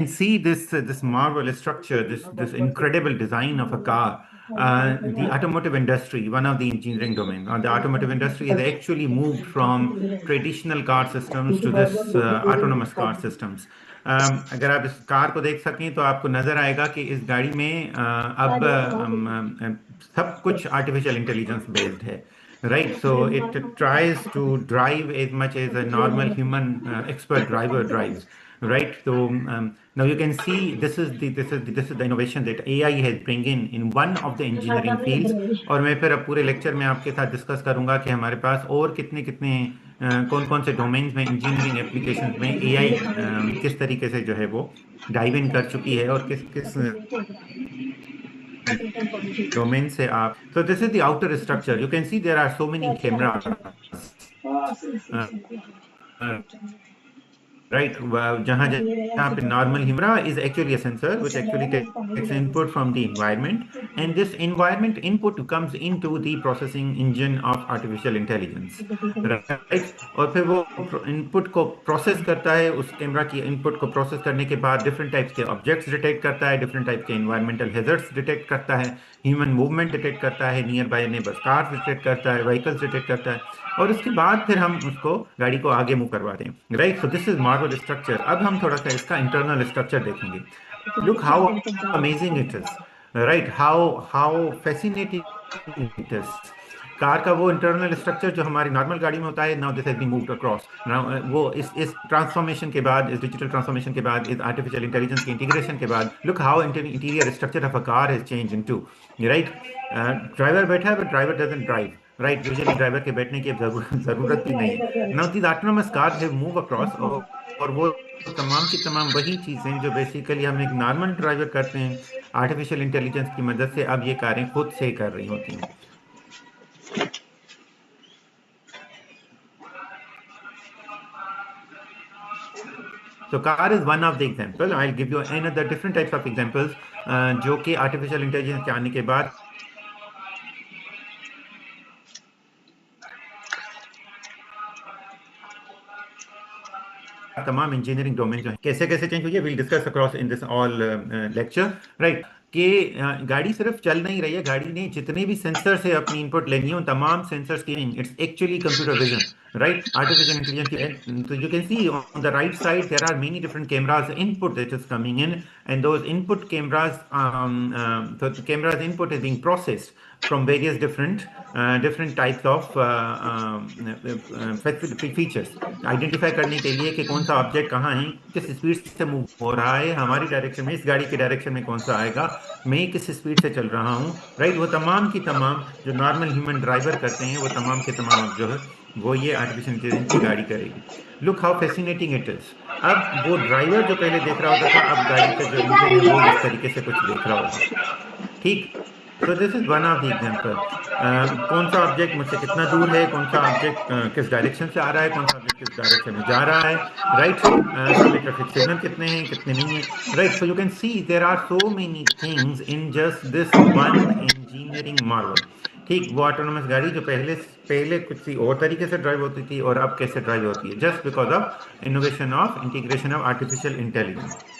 see this marvelous structure, this incredible design of a car. The automotive industry, one of the engineering domain, the automotive industry has actually moved from traditional car systems to this autonomous car systems. अगर आप इस car को देख सकें तो आपको नजर आएगा कि इस गाड़ी में अब सब कुछ आर्टिफिशियल इंटेलिजेंस बेस्ड है. Right, so it tries to drive as much as a normal human expert driver drives. Right, so now you can see this is the innovation that AI has bring in one of the engineering fields. और मैं फिर अब पूरे lecture में आपके साथ discuss करूंगा कि हमारे पास और कितने कितने कौन कौन से डोमेन्स में इंजीनियरिंग एप्लीकेशंस में AI किस तरीके से जो है वो डाइव इन कर चुकी है और किस किस domain से आप. So this is the outer structure. You can see there are so many cameras. Uh, uh, right, जहाँ जहाँ पे normal camera is actually a sensor which actually takes input from the environment, and this environment input comes into the processing engine of artificial intelligence. Right, और फिर वो input को process करता है. उस कैमरा की इनपुट को प्रोसेस करने के बाद डिफरेंट टाइप्स के ऑब्जेक्ट्स डिटेक्ट करता है, डिफरेंट टाइप के इन्वायरमेंटल हैजर्ड्स डिटेक्ट करता है, ह्यूमन मूवमेंट डिटेक्ट करता है, near by neighbours cars detect करता है, व्हीकल्स डिटेक्ट करता है, और उसके बाद फिर हम उसको गाड़ी को आगे मूव करवाते हैं. Right, so this is Marvel structure. अब हम थोड़ा सा इसका इंटरनल स्ट्रक्चर देखेंगे. Look how amazing it is. Right, how how fascinating it is. Car का वो इंटरनल स्ट्रक्चर जो हमारी नॉर्मल गाड़ी में होता है, now this has been moved across. Now वो इस ट्रांसफॉर्मेशन के बाद, इस डिजिटल ट्रांसफॉर्मेशन के बाद, इस आर्टिफिशियल इंटेलिजेंस के इंटीग्रेशन के बाद, look how interior structure of a car has change into. Right, driver बैठा है but driver doesn't drive. Right, usually driver के बैठने की अब जरूरत भी नहीं है. Now these autonomous cars have move across, और वो तमाम की तमाम वही चीजें जो बेसिकली हम एक नॉर्मल ड्राइवर करते हैं, आर्टिफिशियल इंटेलिजेंस की मदद से अब ये कारें खुद से कर रही होती हैं. So car is one of the example. I'll give you another different types of examples जो कि आर्टिफिशियल इंटेलिजेंस के आने के बाद तमाम इंजीनियरिंग डोमेन जो है कैसे कैसे चेंज हुई है. Will discuss across in this all lecture. Right, कि गाड़ी सिर्फ चल नहीं रही है, गाड़ी ने जितने भी सेंसर से अपनी इनपुट लेनी है उन तमाम सेंसर्स की it's actually computer vision. Right, artificial intelligence की. तो you can see on the right side there are many different cameras input that is coming in, and those input cameras, so the camera's input is being processed from various different types of features. Identify करने के लिए कि कौन सा object कहाँ है, किस speed से मूव हो रहा है, हमारी डायरेक्शन में, इस गाड़ी के डायरेक्शन में कौन सा आएगा, मैं किस स्पीड से चल रहा हूँ. राइट, वो तमाम की तमाम जो नॉर्मल ह्यूमन ड्राइवर करते हैं वो तमाम के तमाम जो है वो ये आर्टिफिशियल इंटेलिजेंस की गाड़ी करेगी. Look how fascinating it is. अब वो ड्राइवर जो पहले देख रहा होता था, अब गाड़ी का जो इंजन है वो इस तरीके से कुछ देख रहा होगा. ठीक, तो this is one of the example. कौन सा ऑब्जेक्ट मुझसे कितना दूर है, कौन सा ऑब्जेक्ट किस डायरेक्शन से आ रहा है, कौन सा ऑब्जेक्ट किस डायरेक्शन में जा रहा है. राइट, सामने ट्रैफिक सिग्नल कितने हैं, कितने नहीं है. Right, so you can see there are so many things in just this one engineering marvel. ठीक, वो ऑटोनोमस गाड़ी जो पहले कुछ और तरीके से ड्राइव होती थी और अब कैसे ड्राइव होती है, just because of innovation of integration of artificial intelligence.